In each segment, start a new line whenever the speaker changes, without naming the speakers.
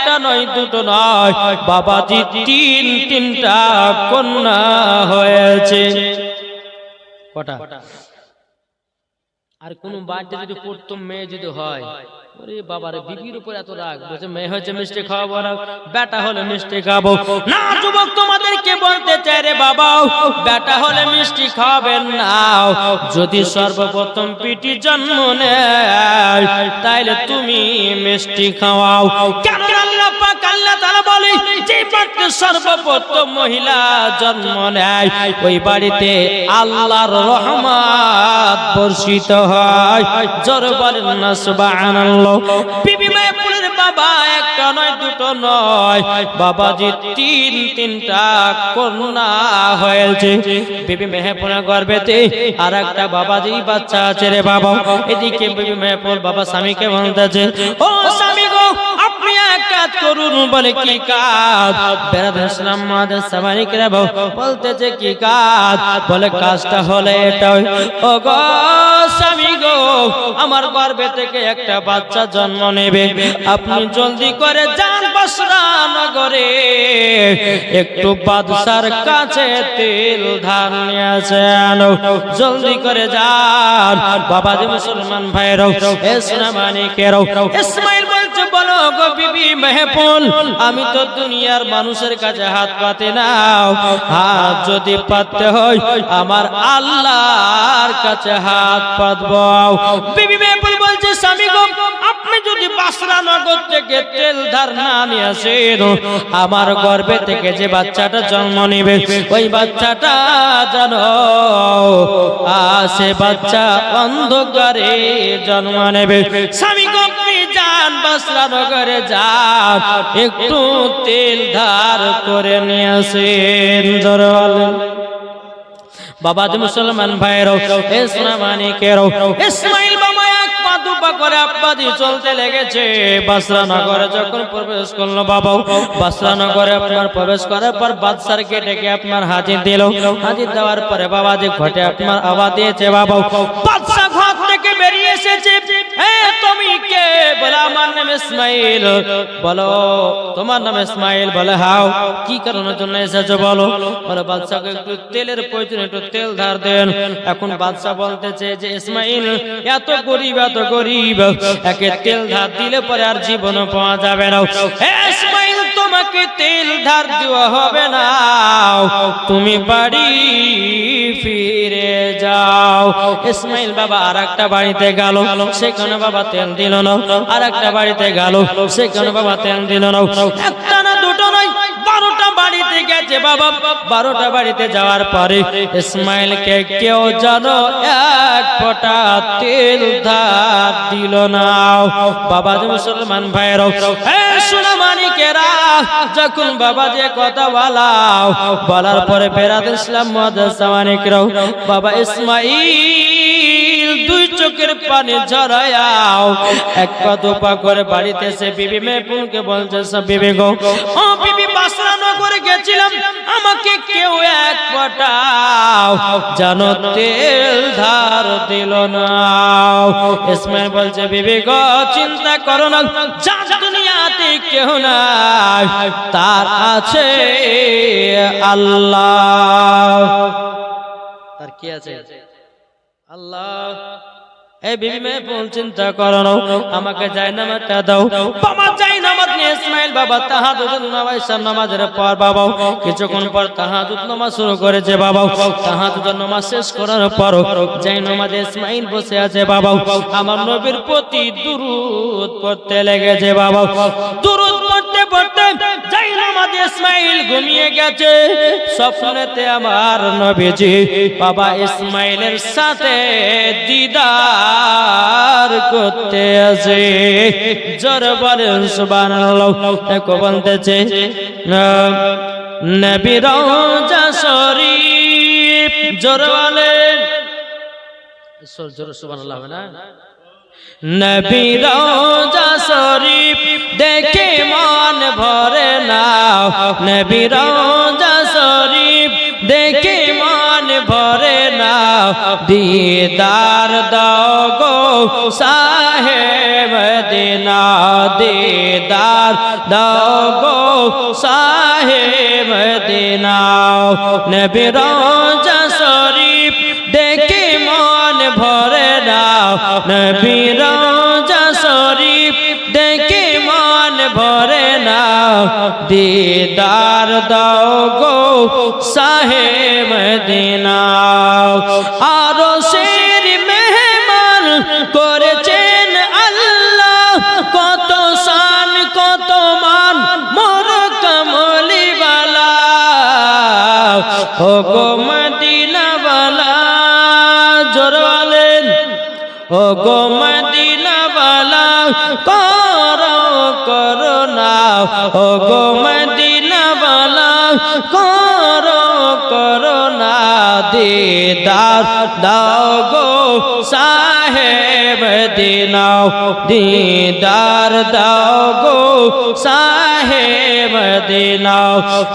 একটা নয় দুটো নয় বাবাজি তিনটা কন্যা হয়েছে। কটা? আর কোন বাড়িতে যদি প্রথম মেয়ে যদি হয়, ওরে বাবারে বিবির উপর এত রাগ, বলছে মেয়ে হয়েছে মিষ্টি খাওয়াবো না, বেটা হলে মিষ্টি খাবো না। যুবক তোমাদেরকে বলতে চাই রে বাবা, বেটা হলে মিষ্টি খাওয়াবেন না। যদি সর্বপ্রথম পিটি জন্ম নেয় তাইলে তুমি মিষ্টি খাওয়াও। কেন আল্লাহ পাক আল্লাহ তাআলা বলে যে বাড়িতে সর্বপ্রথম মহিলা জন্ম নেয় ওই বাড়িতে আল্লাহর রহমত বর্ষিত হয়। জোরে বলেন না সুবহানাল্লাহ। বিবি মায়াপুরের বাবা একটা নয় দুটো নয় বাবাজি তিনটা কন্যা হয়েছে। বিবি মেহেপুরের গর্ভেতে আর একটা বাবাজি বাচ্চা আছে রে বাবা। এদিকে বিবি মেহেপুর বাবা স্বামীকে বলতেছে, ও স্বামী গো আপনি এক কাজ করুন। বলে কি কাজ? বেরাদুল ইসলাম মাদের সামানিকরা বলতেছে কি কাজ? বলে কাজটা হলে এটা, ও গো স্বামী গো আমার গর্ভে থেকে একটা বাচ্চা জন্ম নেবে, আপনি জলদি করে যান বসরা নগরে, একটু বাদশার কাছে তেল ধার নিয়ে আসেন, জলদি করে যান। বাবাজি মুসলমান ভাইরাও ইসলামানিকেরাও ইসমাইল বলছে, বলো গো বিবি মেহপুল, আমি তো দুনিয়ার মানুষের কাছে হাত পাতি না, হাত যদি পাততে হয় আমার আল্লাহর কাছে হাত পাতবো। বিবি মেহপুল বলছে, স্বামী গো আপনি যদি বাসরা নগর থেকে তেল ধার না নিয়ে আসেন, আমার গর্ভে থেকে যে বাচ্চাটা জন্ম নেবে ওই বাচ্চাটা জানো সে বাচ্চা অন্ধকারে জন্ম নেবে। স্বামী গো আপনি যান বাসরা নগরে যান, একটু তেল ধার করে নিয়ে আসেন। জোরে বলেন। বাবাজি মুসলমান ভাইরাও ইসলামানিকেরাও ইসমাইল বাবা এক পা দুপা করে আব্বাজি চলতে লেগেছে। বাসরা নগরে যখন প্রবেশ করলো বাবা, বাসরা নগরে আপনার প্রবেশ করার পর বাদশার গেটে আপনার হাজির দিল। হাজির দেওয়ার পরে বাবাজি ঘটে আপনার আওয়াজ দিয়েছে বাবা। বাদশা ঘর থেকে বেরিয়ে এসেছে, তুমি কে? বলে আমার নাম ইসমাইল। বলো তোমার নাম ইসমাইল? বলে হাও। কি কারণের জন্য এসেছো বলো? বলে বাদশাকে একটু তেলের প্রয়োজন, একটু তেল ধার দেন। এখন বাদশা বলতেছে যে ইসমাইল এত গরিব একে তেল ধার দিলে পরে আর জীবন পাওয়া যাবে না। ইসমাইল তোমাকে তেল ধার দেওয়া হবে না, তুমি বাড়ি ফিরে যাও। ইসমাইল বাবা আর একটা বাড়িতে গেল, সেখানে বাবা তেল দিল না। আর একটা বাড়িতে গেল, সেখানে বাবা তেল দিল না। একটা না দুটো নয় 12টা বাড়িতে গেছে বাবা। 12টা বাড়িতে যাওয়ার পরে ইসমাইলকে কেউ জানো এক ফোঁটা তেল ধার দিল না। বাবাজি মুসলমান ভাইরাও সোনামানিকেরা যখন বাবা যে কথা বলার পরে বেরাদুল ইসলাম মুআদ্দাসামানিকরাও বাবা ইসমাইল দুই চোখের পানি ঝরায়াও এক পা দুপা করে বাড়িতে এসে বিবি মেহপুলকে বলছে, বিবি গো ও বিবি বাসরা নগরে গেছিলাম, আমাকে কেউ এক ফোঁটা জানো তেল ধার দিল না। ইসমাইল বলছে, বিবি গো চিন্তা করো না, যা দুনিয়াতে কেউ নাই তার আছে আল্লাহ। তার কি আছে? আল্লাহ। এই বিবি মেহপুল চিন্তা করো না, আমাকে জায়নামাজটা দাও। বাবা জায়নামাজ নিয়ে ইসমাইল বাবা তাহাজ্জুদ নামাজের পর বাবা কিছুক্ষণ পর তাহাজ্জুদ নামাজ শুরু করেছে বাবা। তাহাজ্জুদ নামাজ শেষ করার পর জায়নামাজে ইসমাইল বসে আছে বাবা। আমার নবীর প্রতি দুরূদ পড়তে লেগেছে বাবা। দুরূদ পড়তে পড়তে জায়নামাজে ইসমাইল ঘুমিয়ে গেছে। স্বপ্নেতে আমার নবীজি বাবা ইসমাইলের সাথে দিদার করতে আসে। জোরে বলেন সুবহানাল্লাহ। দেখো বলতেছে নবী রওজা শরীফ, জোরে বলেন জোরে সুবহানাল্লাহ হবে না? নবী রওজা শরীফ দেখে মন ভরে না, নবী রওজা শরীফ দেখে মন ভরে না, দিদার দাও গো শাহে মদিনা দিদার দাও গো শাহে মদিনা নবী রওজা শরীফ দেখে মন ভরে না নবী রওজা শরীফ দেখে মন ভরে না দিদার দাও গো শাহে মদিনা আরশের মেহমান করেছেন আল্লাহ কত শান কত মান মোর কমলি বালা ও গো মদিনা বালা জোর বলেন ও গো মদিনা বালা করো করুণা ও গো মদিনা বালা করো করুণা দিদার দাও গো শাহে মদিনা দিদার দাও গো শাহে মদিনা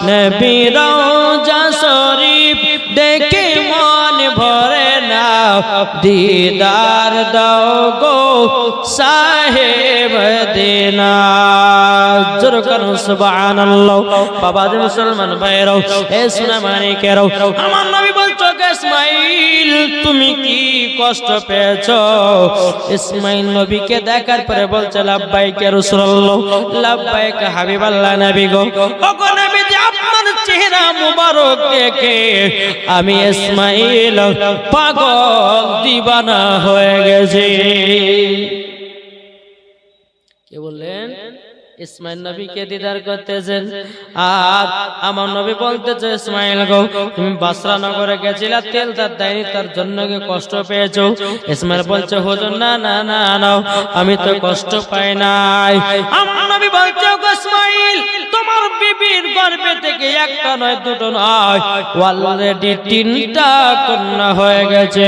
নবী রওজা শরীফ দেখে মন ভরে না দিদার দাও গো শাহে মদিনা জোরে করুন সুবহানাল্লাহ বাবা যে মুসলমান ভাইরাও এ সোনা মানিকেরাও আমার নবী বলছো ইসমাইল তুমি কি কষ্ট পেয়েছো ইসমাইল নবীকে দেখার পরে বলছে লাব্বাইক ইয়া রাসূলুল্লাহ লাব্বাইক হাবিবাল্লাহ নবী গো ওগো নবী যে আপনার চেহারা মুবারক দেখে আমি ইসমাইল পাগল দিবানা হয়ে গেছি কে বললেন ইসমাইল নবীকে দিদার করতেছেন আর আমার নবী বলতেছে ইসমাইল গো তুমি বাসরা নগরে গেছিলা তেল তার দেয়নি তার জন্য কি কষ্ট পেয়েছো ইসমাইল বলছে হুজুর না না না না আমি তো কষ্ট পাই নাই আমার নবী বলছে গো ইসমাইল তোমার বিবির গর্ভে থেকে একটা নয় দুটো নয় অলরেডি তিনটা কন্যা হয়ে গেছে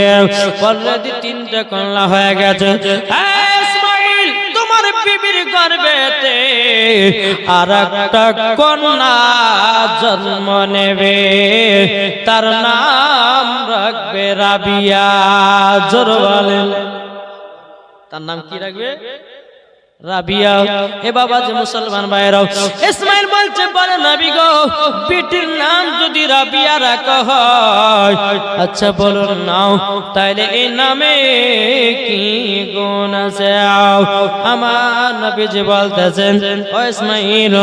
অলরেডি তিনটা কন্যা হয়ে গেছে তোমার বিবির গর্ভেতে আর একটা কন্যা জন্ম নেবে তার নাম রাখবে রাবিয়া জোরে বলেন তার নাম কি রাখবে রাবিয়া এ বাবা যে মুসলমান ভাইরাও ইসমাইল বলছে বলে নবী গো বেটির নাম যদি রাবিয়া রাখা হয় আচ্ছা বলুন নাও তাইলে এই নামে কি গুণ আছে আমার নবী যে বলতেছেন ও ইসমাইল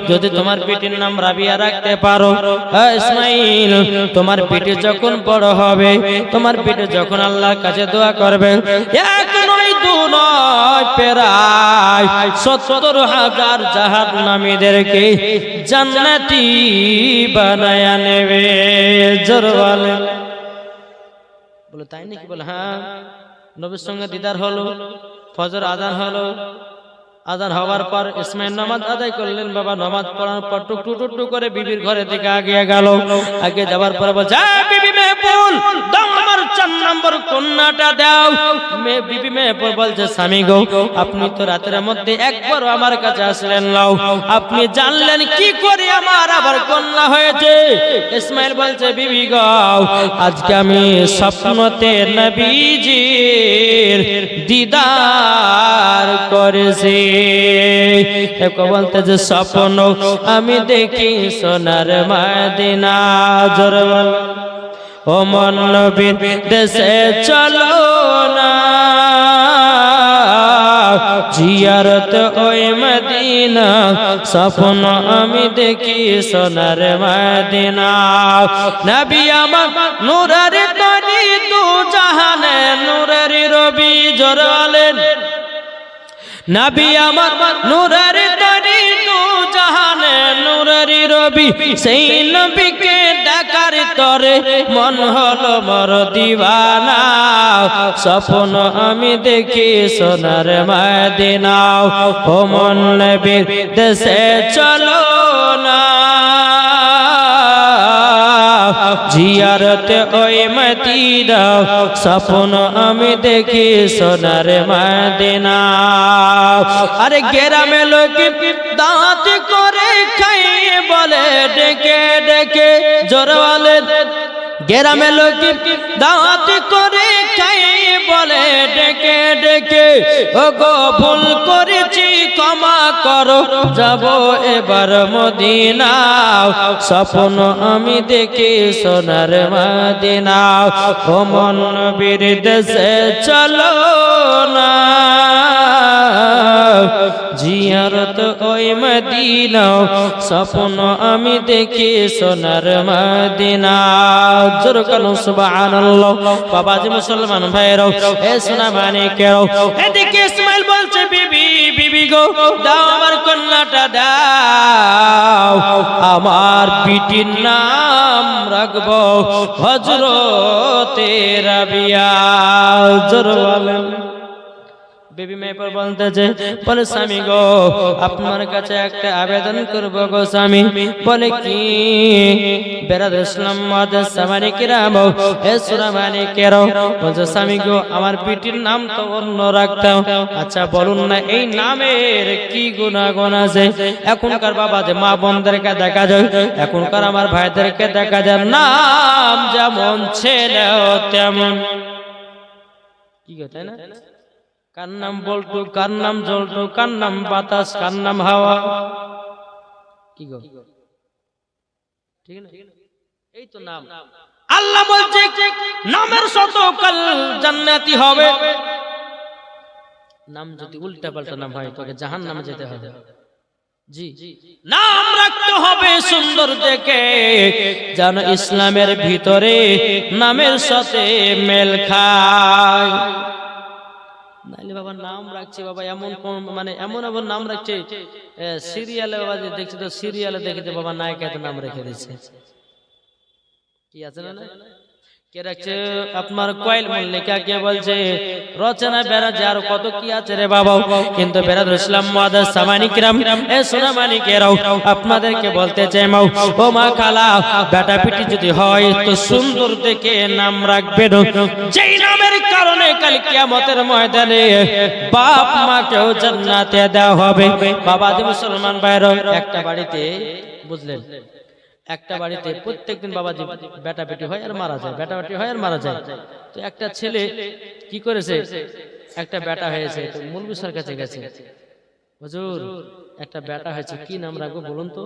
যদি তোমার বেটির নাম রাবিয়া রাখতে পারো ও ইসমাইল তোমার বেটি যখন বড় হবে তোমার বেটি যখন আল্লাহর কাছে দোয়া করবে এক নয় দু নয় প্রায় ৭০,০০০ জাহান্নামীদেরকে জান্নাতি বানায়া নেবে জোরে বলেন বলে তাই নাকি বলে হ্যাঁ নবীর সঙ্গে দিদার হলো ফজর আযান হলো আযান হওয়ার পর ইসমাইল নামাজ আদায় করলেন বাবা নামাজ পড়ার পর টুকটুক করে বিবির ঘরে থেকে আগিয়ে গেল আগে যাওয়ার পর বলছে বিবি মেহবুল দাও আমার ৪ নম্বর কন্যাটা দাও বিবি মেহবুল বলছে স্বামী গো আপনি তো রাতের মধ্যে একবারও আমার কাছে আসলেন নাও আপনি জানলেন কি করে আমার আবার কন্যা হয়েছে ইসমাইল বলছে বিবি গো আজকে আমি স্বপ্নতে নবীজির দিদার করেছি বলতে যে স্বপ্ন আমি দেখি সোনার মদিনা জোরে বল ও মন নবীর দেশে চলো না জিয়ারত ওই মদিনা স্বপ্ন আমি দেখি সোনার মদিনা নবী আমার নূরের তরি দু জাহানে নূরের রবি জোরে বলেন নবী আমার নূরের তরি দু জাহানে নূরের রবি সেই নবীকে দেখার তরে মন হলো মোর দিওয়ানা স্বপ্ন আমি দেখি সোনার মদিনা ও মন নবীর দেশে চলো না জিয়ারত ওই মদিনা স্বপ্ন আমি দেখি সোনার মদিনা আরে গ্রামে লোক দাঁত করে খাইয়ে বলে ডেকে ডেকে জোরে বলে গ্রামে লোক দাঁত করে খাইয়ে বলে ডেকে ডেকে ওগো ভুল করেছি ক্ষমা করো, যাব এবার মদিনা, স্বপ্ন আমি দেখি সোনার মদিনা, ও মন নবীর দেশে চলো না, জিয়ারত ওই মদিনা, স্বপ্ন আমি দেখি সোনার মদিনা। জোর করো সুবহানাল্লাহ। বাবাজি মুসলমান ভাইরাও, এ সোনা মানিকেও, এদিকে ইসমাইল বলছে বিবি বিবি গো, দাও আমার কন্যাটা দাও, আমার বিটির নাম রাখবো হযরতে রাবিয়া। জোর বলেন। বেবি মেয়ে পর বলতেছে, বলে স্বামী গো আপনার কাছে একটা আবেদন করব গো স্বামী। বলে কি? বেরাদ ইসলাম মাদাস সামানি কিরাম, এ সূরা মানিকের, বলছে স্বামী গো আমার পিটির নাম তো অন্য রাখতাম, আচ্ছা বলুন না এই নামের কি গুণাগুণ আছে? এখনকার বাবা যে মা বোনদেরকে দেখা যায়, এখনকার আমার ভাইদেরকে দেখা যায়, নাম যেমন ছেলে তেমন, কি গো তাই না? কার নাম বল্টু, কার নাম জল্টু, কার নাম বাতাস, কার নাম হাওয়া, কি গো ঠিক না? এই তো নাম। আল্লাহ বলছে নামের শতকাল জান্নাতি হবে, নাম যদি উল্টা পাল্টা নাম হয় তোকে জাহান্নামে যেতে হবে। জি, নাম রাখতে হবে সুন্দর দেখে, যেন ইসলামের ভিতরে নামের সাথে মেল খায়। নাইলে বাবা নাম রাখছে বাবা এমন কোন মানে এমন এমন নাম রাখছে, সিরিয়ালে বাবা দেখছি তো, সিরিয়ালে দেখেছে বাবা নায়িকাতে নাম রেখে দিচ্ছে, কি আছে না? কে রাখছে আপনার কোয়েল মল্লিকা, কে বলছে রচনা বেরাজ, আর কত কি আছে রে বাবা। কিন্তু বেরাদ ইসলাম মুআদ্দাস সামানি কিরাম, এ সোনা মানিকেরাও, আপনাদেরকে বলতে চাই মাও ও মা খালা, বেটা পিটি যদি হয় তো সুন্দর দেখে নাম রাখবেন, যেই নামের কারণে কাল কিয়ামতের ময়দানে বাপ মাকেও জান্নাতে দেওয়া হবে। বাবাজি মুসলমান ভাইরা, একটা বাড়িতে বুঝলেন, একটা বাড়িতে প্রত্যেকদিন বাবাজি বেটা বেটি হয় আর মারা যায়, বেটা বেটি হয় আর মারা যায়। তো একটা ছেলে কি করেছে, একটা বেটা হয়েছে, তো মৌলভী স্যার কাছে গেছে, হুজুর একটা বেটা হয়েছে, কি নাম রাখবো বলুন তো?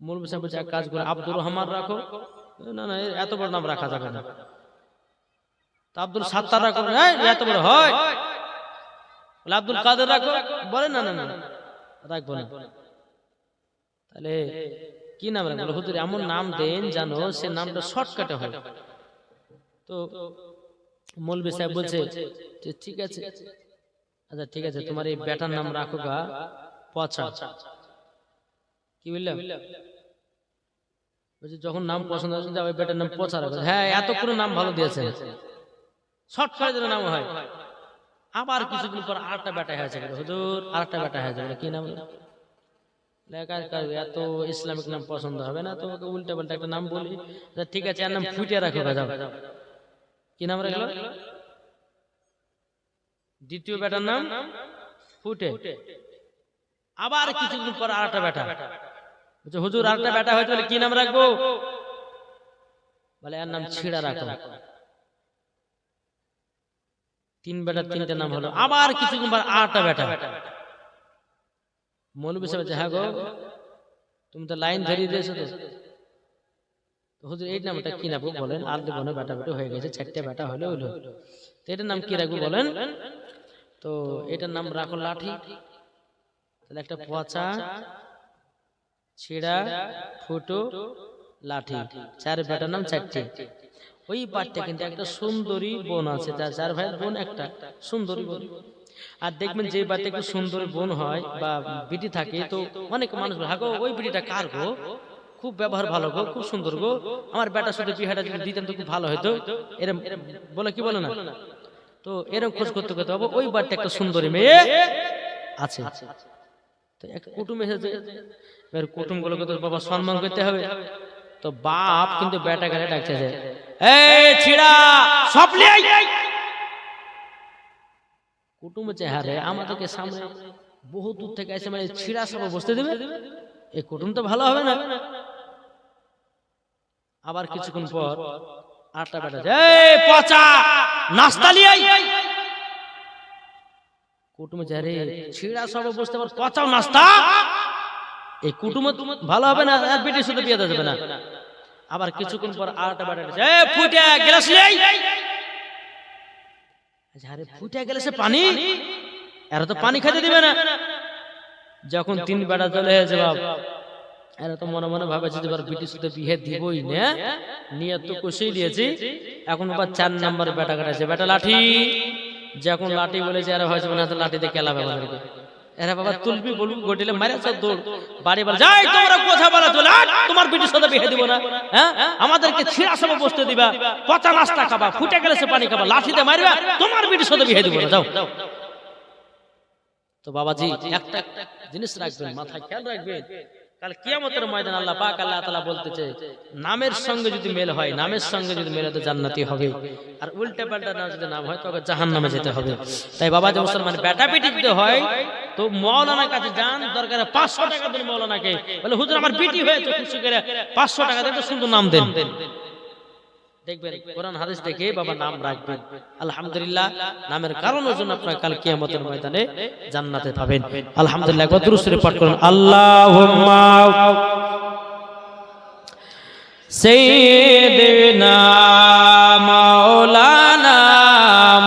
মৌলভী স্যার বলছে এক কাজ করে আব্দুর রহমান রাখো। না না এত বড় নাম রাখা যাবে না, আব্দুল সাত্তার রাখো, এত বড় হয়। বলে আব্দুল কাদের রাখো, বলে না না না রাখবো না। তাহলে কি নাম রাখবো? হুজুর এমন নাম দেন জানো সে নামটা শর্টকাটে হয়। তো মৌলভী সাহেব বলছে যে ঠিক আছে, আচ্ছা ঠিক আছে, তোমার এই বেটার নাম রাখো গা পচা। কি বললাম? বলছে যখন নাম পছন্দ হচ্ছে ওই বেটার নাম পচা রাখো। হ্যাঁ এত কোনো নাম ভালো দিয়েছে, শর্টকাটে নাম হয়। আবার কিছুদিন পর আরেকটা বেটা হয়েছে, হুজুর আরেকটা বেটা হয়েছে, কি নাম? এত ইসলামিক নাম পছন্দ হবে না, তোমাকে উল্টা পাল্টা একটা নাম বলি। ঠিক আছে এর নাম ফুটিয়ে রাখো। কি নাম রাখলো? দ্বিতীয় বেটার নাম ফুটে। আবার কিছুদিন পর আরেকটা বেটা, হুজুর আরেকটা বেটা হয়েছে, কি নাম রাখবো? বলে এর নাম ছিড়া রাখো। তিন বেটার তিনটা নাম হলো। আবার কিছুদিন পর আরেকটা বেটা। মৌলভী সাহেব হ্যাঁ গো তুমি তো লাইন ধরিয়ে দিয়েছো, তো হুজুর এই নামটা কি রাখবো বলেন? আর দেবো না, বেটা বেটা হয়ে গেছে, চারটে বেটা হলে হইলো, তো এটার নাম কি রাখবো বলেন? তো এটার নাম রাখো লাঠি। তাহলে একটা পচা, ছিড়া, ফুটো, লাঠি, চার বেটার নাম চারটে। ওই পাঠটা কিন্তু একটা সুন্দরী বোন আছে, তার চার ভাইয়ের বোন একটা সুন্দরী বোন। আর দেখবেন যে বাড়িতে একটু সুন্দর বোন হয় বা বিটি থাকে, তো অনেক মানুষ ভাগো ওই বিটিটা কার গো, খুব ব্যবহার ভালো গো, খুব সুন্দর গো, আমার বেটার সাথে বিহাটা যদি দিতেন তো খুব ভালো হতো, এরম বলে কি বলে না? তো এরকম খোঁজ করতে করতে হবে ওই বাড়িতে একটা সুন্দরী মেয়ে আছে। তো একটা কুটুম এসেছে, কুটুম গুলোকে তো বাবা সম্মান করতে হবে। তো বাপ কিন্তু বেটা গালে ডাকতেছে, এই ছিড়া সব লিয়ে আই। কুটুম চেহারে আমাদেরকে সামনে বহু দূর থেকে এসে মানে ছিড়া সব বসতে দেবে, এই কুটুম তো ভালো হবে না। আবার কিছুক্ষণ পর আটটা বেটা এই পচা নাস্তা লিয়াই কুটুমে যারে ছিড়া সব বুঝতে পার পচাও নাস্তা এই কুটুমে ভালো হবে না আর বেটির সাথে বিয়ে দেওয়া যাবে না আবার কিছুক্ষণ পর আটটা বেটা এই ফুটে গ্লাস লিয়াই যারে ফুটে গ্লাসে পানি এরা তো পানি খেতে দিবে না যখন তিন বেটা চলে এসে বাপ এরা তো মনে মনে ভাবে যে এবার ব্রিটিশ সাথে বিয়ে দিবই না নিয়ত তো কষেই দিয়েছি এখন আবার 4 নম্বর বেটা কাটাছে বেটা লাঠি যখন লাঠি বলেছে এরা হয়েছে না তো লাঠিতে খেলাবে আমাদেরকে এরা বাবা তুলবি বলবি গটিলে মারেছে দৌড় বাড়ি বলে যাই তোমরা কথা বলা চলে তোমার ব্রিটিশ সাথে বিয়ে দিব না হ্যাঁ আমাদেরকে ছিড়া সব বসতে দিবা পচা নাস্তা খাবা ফুটে গেলে সে পানি খাবা লাঠিতে মারবা তোমার ব্রিটিশ সাথে বিয়ে দিব না যাও তো বাবাজি একটা জিনিস রাখবেন মাথায় খেয়াল রাখবেন কাল কিয়ামতের ময়দান আল্লাহ পাক আল্লাহ তাআলা বলতেছে নামের সঙ্গে যদি মেল হয় নামের সঙ্গে যদি মেল হয় জান্নাতি হবে আর উল্টা পাল্টা না যদি নাম হয় তবে জাহান্নামে যেতে হবে তাই বাবাজি মুসলমান বেটা বেটি দিতে হয় তো মাওলানার কাছে যান দরকারে 500 টাকা দেন মাওলানাকে বলে হুজুর আমার বেটি হয়েছে খুশি করে 500 টাকা দেন তো সুন্দর নাম দেন দেখবেন কোরআন হাদিস দেখে বাবা নাম রাখবেন আলহামদুলিল্লাহ নামের কারণের জন্য আপনারা কাল কিয়ামতের ময়দানে জান্নাতে পাবেন আলহামদুলিল্লাহ কত দুরূদ শরীফ পাঠ করুন আল্লাহুম্মা সাইয়্যিদিনা মাওলানা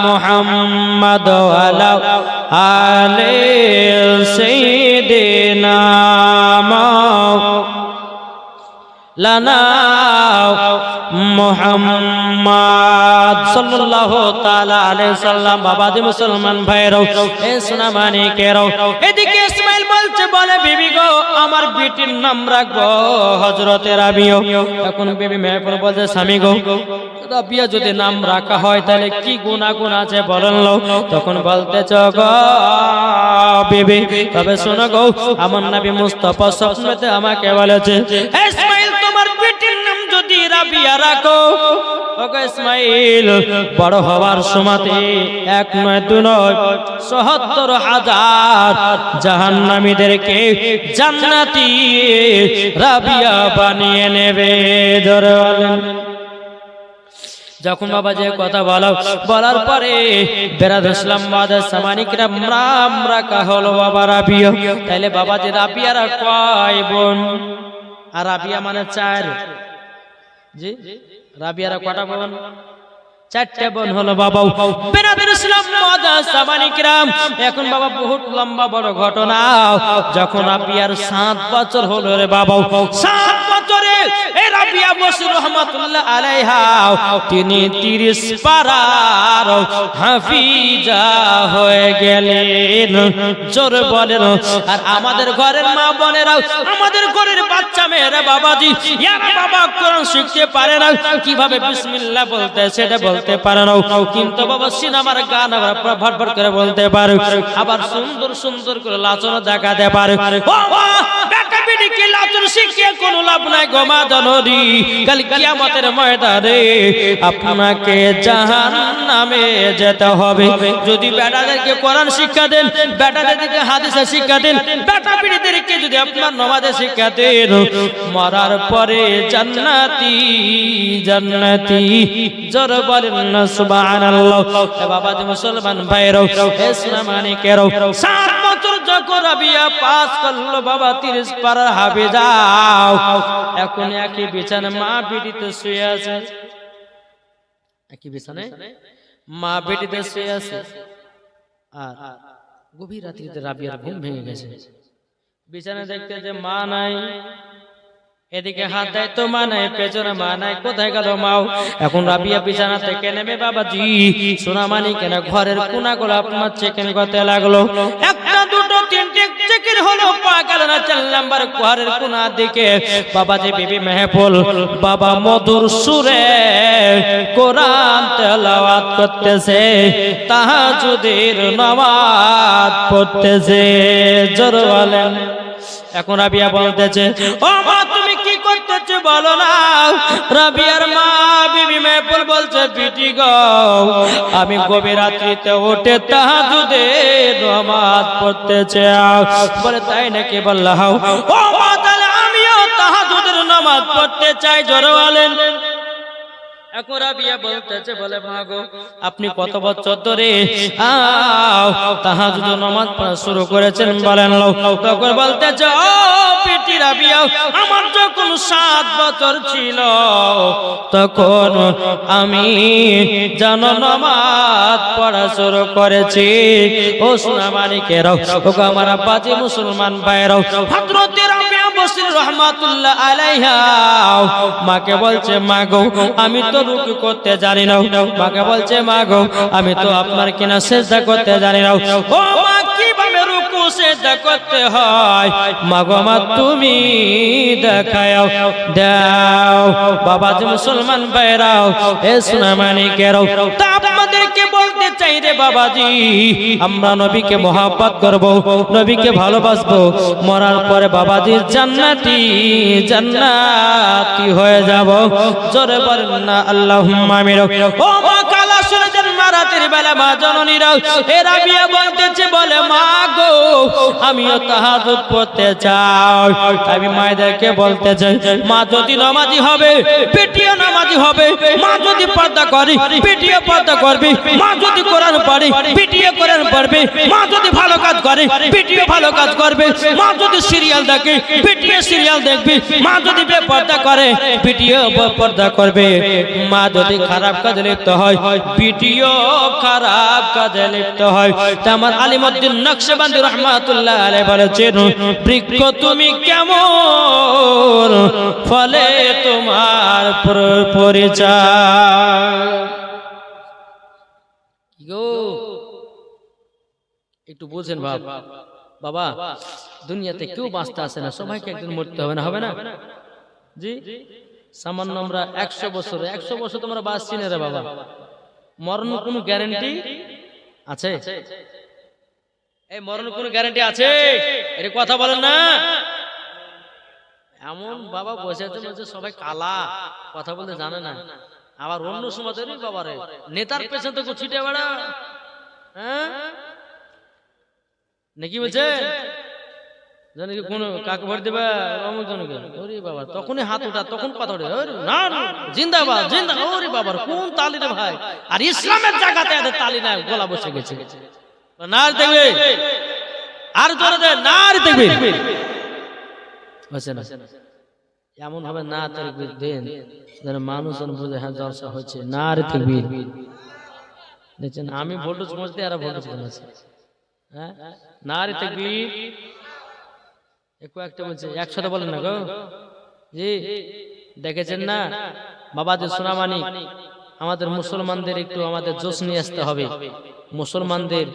মুহাম্মদ ওয়া আলা আলি সাইয়্যিদিনা মাওলানা মুহাম্মদ সাল্লাল্লাহু তাআলা আলাইহি সাল্লাম বাবাজি মুসলমান ভাইরাও এ সোনা মানিকেরাও এদিকে ইসমাইল বলছে বলে বিবি গো আমার বেটির নাম রাখবো হযরতে রাবিয়া এখন বিবি মেহপুর বলছে স্বামী গো রাবিয়া যদি নাম রাখা হয় তাহলে কি গুনাহ আছে বলেন লো তখন বলতেছ গো বিবি তবে শোনো গো আমার নবী মুস্তাফা স্বপ্নেতে আমাকে বলেছে ইসমাইল তোমার বেটির নাম যদি রাবিয়া রাখো ওগো ইসমাইল বড় হওয়ার সময়তে 1 নয় 2 নয় ৭৭,০০০ জাহান্নামীদেরকে জান্নাতি রাবিয়া বানিয়ে নেবে জোরে বলেন যখন বাবা যে কথা বলার পরে বেরাদ ইসলাম বাদের সামানিকরা নাম রাখা হলো বাবা রাবিয়া তাইলে বাবা যে রাবিয়ারা কয় বোন আর রাবিয়া মানে 4 জি রাবিয়ারা কটা বোন 4টে বোন হলো বাবা বেরাদ ইসলাম বাদের সামানিকরা এখন বাবা বহুত লম্বা বড় ঘটনা যখন রাবিয়ার 7 বছর হলো রে বাবা 7 বছরে এই রাবিয়া বসরি রহমাতুল্লাহ আলাইহা তিনি 30 পারার হাফিজা হয়ে গেলেন জোর বলেন আর আমাদের ঘরের মা বোনেরা আমাদের ঘরের বাচ্চা মেয়েরা বাবাজি ইয়ারা বাবা কোরআন শিখতে পারে না কিভাবে বিসমিল্লাহ বলতে সেটা বলতে পারে না কিন্তু বাবা সিনেমার গান আবার ভরভর করে বলতে পারে আবার সুন্দর সুন্দর করে লাচন দেখাতে পারে ও বেটা বেটি কি লাচন শিখিয়ে কোনো লাভ নাই গো মা জননী কাল কিয়ামতের ময়দানে আপনাকে জাহান্নামে যেতে হবে যদি বেটাদেরকে কোরআন শিক্ষা দেন বেটাদেরকে হাদিসে শিক্ষা দেন বেটা বেটিদেরকে যদি আপনার নামাজে শিক্ষা দেন মরার পরে জান্নাতি জান্নাতি জোর বলেন না সুবহানাল্লাহ বাবা মুসলমান ভাইরাও ইসলাম মানিকেরাও 7 বছর যখন রাবিয়া পাস করলো বাবা 30 পারা হাফেজা এখন একই বিছানে মা বেটিতে শুয়ে আছে একই বিছানে মা বেটিতে শুয়ে আছে আর গভীর রাত্রিতে রাবিয়ার ঘুম ভেঙে গেছে বিছানে দেখতে যে মা নাই এদিকে হাত দেয় তো মা নাই পেছনে মা নাই কোথায় গেল মাও এখন রাবিয়া বিছানা থেকে নেমে বাবাজি সোনা মানি কেন ঘরের কোনাগুলো আপনার চেকেন করতে লাগলো একটা দুটো তিনটে চেকের হলো পা গেল না 4 নাম্বার ঘরের কোনা দিকে বাবাজি বিবি মেহফুল বাবা মধুর সুরে কোরআন তেলাওয়াত করতেছে তাহাজ্জুদের নামাজ পড়তেছে জোর বলেন এখন রাবিয়া বলতেছে ও মা তুমি কি করতেছো বলো না রাবিয়ার মা বিবি মেহফুল বলছে বিটি গো আমি গভীর রাত্রিতে উঠে তাহাজ্জুদের নামাজ পড়তে চাই বলে তাই নাকি বললা ও মা তাহলে আমিও তাহাজ্জুদের নামাজ পড়তে চাই জোরে বলেন এখন রাবিয়া বলতেছে, বলে মা গো আপনি কত বছর ধরে তাহাজ্জুদ নামাজ পড়া শুরু করেছেন বলেন? তখন বলতেছে, ও পিটি রাবিয়া, আমার যখন 7 বছর ছিল তখন আমি জানো নামাজ পড়া শুরু করেছি। ও সোনা মানিকেরাও, ও আমার আব্বাজি মুসলমান ভাইরাও, হযরত রাবিয়া বসরি রাহমাতুল্লাহ আলাইহা মাকে বলছে, মা গো আমি তো রুকু করতে জানি না। মাকে বলছে, মা গো আমি তো আপনার কিনা সিজদা করতে জানি না। ও মা, কিভাবে রুকু সিজদা করতে হয় মা গো আমার তুমি দেখাও দাও। বাবাজি মুসলমান ভাইরাও, এ সোনা মানিকেরাও, তা আপনাদেরকে বলতে চাই রে বাবাজি, আমরা নবীকে মহব্বত করব, নবীকে ভালোবাসবো, মরার পরে বাবাজি জান্নাতি হয়ে যাব। জোরে বলেন না আল্লাহুম্মা আমিন। ও মা কালা শুনেছেন রাতের বেলা মা জননীরাও, এ রাবিয়া বলতেছে, বলে মা গো আমিও তাহাজ্জুদ পড়তে চাই। আমি মায়েদেরকে বলতে চাই, মা যদি নামাজি হবে বেটিও নামাজি হবে, মা যদি পর্দা করে বেটিও পর্দা করবে, মা যদি কোরআন পড়ে বেটিও কোরআন পড়বে, মা যদি ভালো কাজ করে বেটিও ভালো কাজ করবে, মা যদি সিরিয়াল দেখে বেটিও সিরিয়াল দেখবে, মা যদি বেপর্দা করে বেটিও বেপর্দা করবে, মা যদি খারাপ কাজে লিপ্ত হয় বেটিও খারাপ কাজে লিপ্ত হয়। আমার আলিমউদ্দিন নকশবন্দি রাহমাতুল্লাহ আলাইহি বলেছেন, বৃক্ষ তুমি কেমন ফলে তোমার পরিচয়। গো একটু বুঝেন বাবা, দুনিয়াতে কেউ বাঁচতে আসে না, সবাইকে একদিন মরতে হবে না, হবে না জি? সামান্য আমরা 100 বছর তোমরা বাঁচছি না রে বাবা, মরণ কোনো গ্যারান্টি আছে? এই মরণ কোনো গ্যারান্টি আছে? এর কথা বলেন না। এমন বাবা বসে আছে বলছে সবাই কালা, কথা বলতে জানে না। আবার অন্য সমাজের বাবারে নেতার পেছনে তো ছিটে বেড়া, হ্যাঁ নাকি বলছে জানি কি কোন কাকে ভোট দেবে অমুক জনকে, ওরে বাবা তখনই হাত ওঠা, তখন কথা ওঠে, না জিন্দাবাদ জিন্দাবাদ, ওরে বাবার কোন তালি রে ভাই। আর ইসলামের জায়গাতে এদের তালি না, গলা বসে গেছে, না দেখবে আর জোরে দেয়, না দেখবে বসে না, এমন হবে না তাকবীর দেন যেন মানুষজন বুঝে হ্যাঁ জলসা হচ্ছে, না রে তাকবীর। দেখছেন আমি ভোল্টেজ পৌঁছতে আর ভোল্টেজ কমেছে, হ্যাঁ না রে তাকবীর। একটা বলছে একসাথে বলেন না গো জি। দেখেছেন না বাবাজি সোনামানি, আমাদের মুসলমানদের একটু আমাদের জোশ নিয়ে আসতে হবে। মুসলমানদের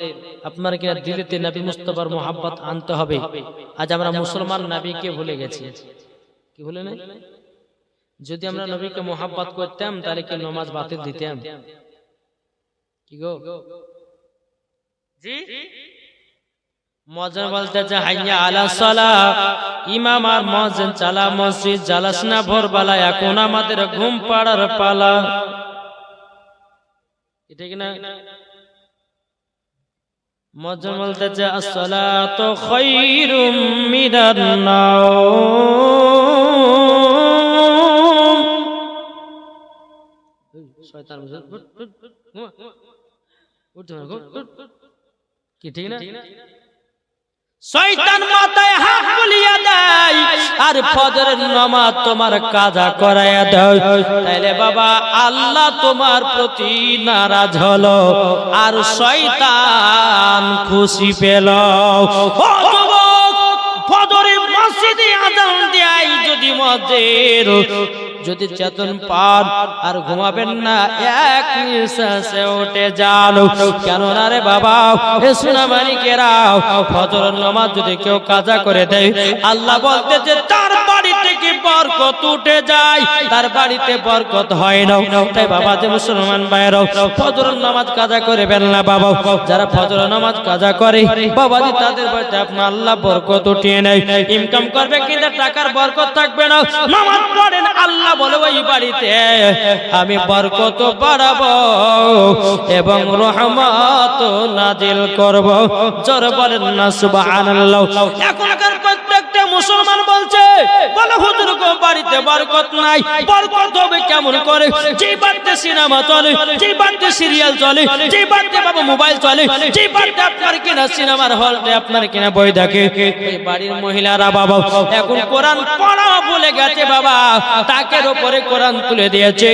আপনারা কিনা দিলেতে নবী মুস্তাফার মোহাব্বত আনতে হবে। আজ আমরা মুসলমান নবীকে ভুলে গেছি, কি ভুলে নাই? যদি আমরা নবীকে মোহাব্বত করতাম তাহলে কি নামাজ বাতিল দিতাম? কি গো জি? মুয়াজ্জিন বলতেছে হাইয়া আলা সালাহ, ইমাম আর মুয়াজ্জিন চালা মসজিদ, জালাস না ভোরবেলা, এখন আমাদের ঘুম পাড়ার পালা। এটা কি না? মুয়াজ্জিন বলতেছে আসসালাতু খায়রুম মিনান নাওম। শয়তান উঠ কি ঠিক না? শয়তান মাথায় হাত বুলিয়ে দেয় আর ফজরের নামাজ তোমার কাজা করায়া দেয়, তাইলে বাবা আল্লাহ তোমার প্রতি নারাজ হলো আর শয়তান খুশি পেল। ও যুবক, ফজরের মসজিদে আযান দেয় যদি মসজিদ যদি চেতন পান আর ঘুমাবেন না, এক নিঃশ্বাসে উঠে যান। কেন না রে বাবা, এ সোনামানিকেরা, ফজরের নামাজ যদি কেউ কাজা করে দেয় আল্লাহ বলতে যে তার বাড়ি থেকে বরকত উঠে যায়, তার বাড়িতে বরকত হয় না। তাই বাবা যে মুসলমান ভাইরা ফজরের নামাজ কাজা করবেন না বাবা। যারা ফজরের নামাজ কাজা করে বাবাজি তাদের বাড়িতে আপনার আল্লাহ বরকত উঠিয়ে নেয়। ইনকাম করবে কিন্তু টাকার বরকত থাকবে না। নামাজ পড়েন, আল্লাহ বলে ওই বাড়িতে আমি বরকত বাড়াবো এবং রহমত নাজিল করব। জোরে বলেন না সুবহানাল্লাহ। এখনকার প্রত্যেকটা মুসলমান বলছে, বলে হুজুর গো বাড়িতে বরকত নাই। বরকত হবে কেমন করে? যে বাড়িতে সিনেমা চলে, যে বাড়িতে সিরিয়াল চলে, যে বাড়িতে বাবা মোবাইল চলে, যে বাড়িতে আপনার কিনা সিনেমার হলে আপনার কিনা বই দেখে, এই বাড়ির মহিলারা বাবা এখন কোরআন পড়া ভুলে গেছে বাবা, তাকের উপরে কোরআন তুলে দিয়েছে,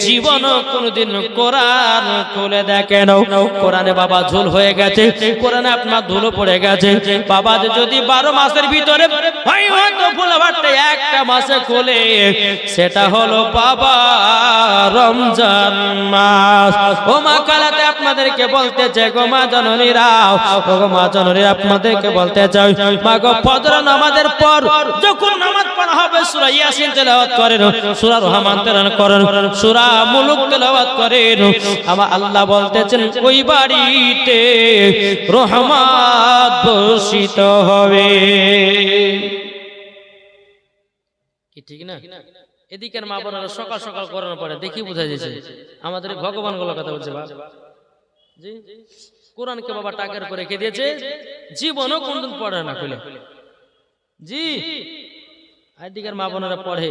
জীবনও কোনোদিন কোরআন খুলে দেখে না। কোরআনে বাবা ঝুল হয়ে গেছে, কোরআনে আপনার ধুলো পড়ে গেছে বাবা। যদি 12 মাসের ভিতরে হয়তো ফুলবারটা একটা মাসে খোলে, সেটা হলো বাবা রমজান মাস। ও মা কালাতে আপনাদেরকে বলতে চাই গো মা জননীরা, ও গো মা জননীরা আপনাদেরকে বলতে চাই, মা গো ফজর নামাজের পর যখন নামাজ পড়া হবে সূরা ইয়াসিন তেলাওয়াত করেন, সূরা রহমান তেলাওয়াত করেন, সূরা মুলুক তেলাওয়াত করেন। আমার আল্লাহ বলতেছেন ওই বাড়িতে রহমত বর্ষিত হবে। কি ঠিক না? এদিকের মা বোনেরা সকাল সকাল কোরআন পড়ে, দেখি বোঝা যাচ্ছে আমাদের ভগবান গুলো কথা বলছে বাবা। জি, কোরআনকে বাবা টাকার করে রেখে দিয়েছে, জীবনও কোনদিন পড়ে না খুলে। জি, এদিকের মা বোনেরা পড়ে,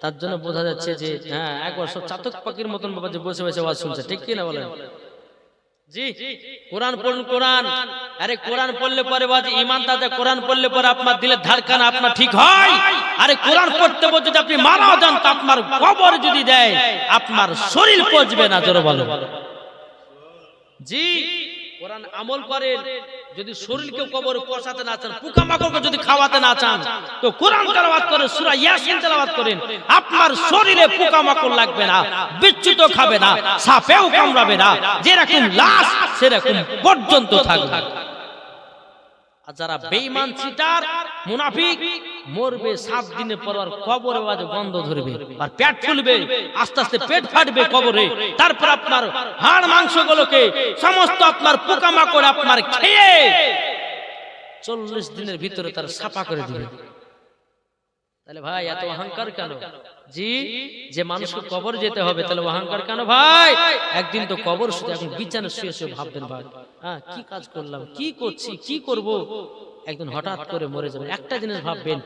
তার জন্য বোঝা যাচ্ছে যে হ্যাঁ একবার সব চাতক পাখির মতন বাবা যে বসে বসে আওয়াজ শুনছে, ঠিক কি না বলেন? জি, কোরআন পড়ুন কোরআন। আরে কোরআন পড়লে পরে বাজে ঈমান তাজা, কোরআন পড়লে পরে আপনার দিলের ধারকানা আপনার ঠিক হয়। আরে কোরআন পড়তে পড়তে যদি আপনি মারাও যান তা আপনার কবর যদি দেয় আপনার শরীর পচবে না, জোরে বলেন। জি, কোরআন আমল করেন। যদি শরীরকে কবরে পৌঁছাতে না চান, পোকামাকড়কে যদি খাওয়াতে না চান, তো কোরআন তেলাওয়াত করেন, সূরা ইয়াসিন তেলাওয়াত করেন। আপনার শরীরে পোকামাকড় লাগবে না, বিচ্যুত খাবে না, সাপেও কামড়াবে না, যেরকম লাশ সেরকম পর্যন্ত থাকবে। আর যারা বেঈমান চিটার মুনাফিক মরবে 7 দিনের পর আর কবরে বাজে গন্ধ ধরবে আর পেট ফুলবে, আস্তে আস্তে পেট ফাটবে কবরে। তারপর আপনার হাড় মাংসগুলোকে সমস্ত আপনার পোকামাকড় আপনার খেয়ে 40 দিনের ভিতরে তার সাফা করে দিবে। তাহলে ভাই এত অহংকার কেন? জি, যে মানুষকে কবর যেতে হবে তাহলে অহংকার কেন ভাই? একদিন তো কবর শুধু এখন বিছানা শুয়ে শুয়ে ভাববেন ভাই, হ্যাঁ কি কাজ করলাম, কি করছি, কি করব, একদিন হঠাৎ করে মরে যাবেন। একটা জিনিস ভাববেন,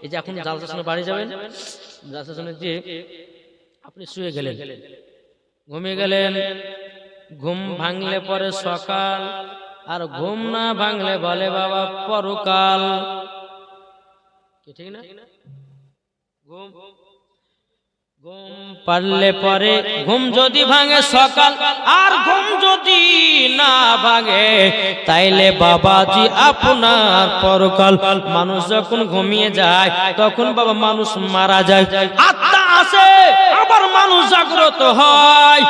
এই যে এখন জালসা শুনে বাড়ি যাবেন, জালসা শুনে যে আপনি শুয়ে গেলেন, ঘুমিয়ে গেলেন, ঘুম ভাঙলে পরে সকাল, আর ঘুম না ভাঙলে বলে বাবা পরকাল। কি ঠিক না? ঘুম পারলে পরে ঘুম যদি ভাঙে সকাল, আর ঘুম যদি না ভাঙে তাইলে বাবাজি আপনার পরকাল। মানুষ যখন ঘুমিয়ে যায় তখন বাবা মানুষ মারা যায়, আত্মা আসে আবার মানুষ জাগ্রত হয়।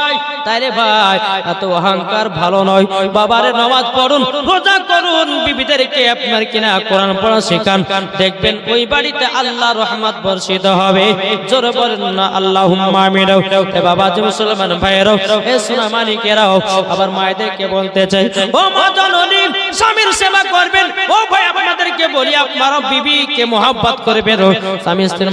তাইলে ভাই এত অহংকার ভালো নয়। বাবারে নামাজ পড়ুন, রোজা করুন, বিবিদেরকে আপনার কিনা কোরআন পড়া শেখান, দেখবেন ওই বাড়িতে আল্লাহ রহমত বর্ষিত হবে। জোরে বলেন না আল্লাহুম্মা আমিন। এ বাবা যে মুসলমান ভাইরাও, এ সোনা মানিকেরাও, আবার মায়েদেরকে বলতে চাই, ও মা জননী স্বামীর সেবা করবেন। ও ভাই আপনাদেরকে বলি আপনারা বিবিকে মহব্বত করবেন, স্বামী স্ত্রীর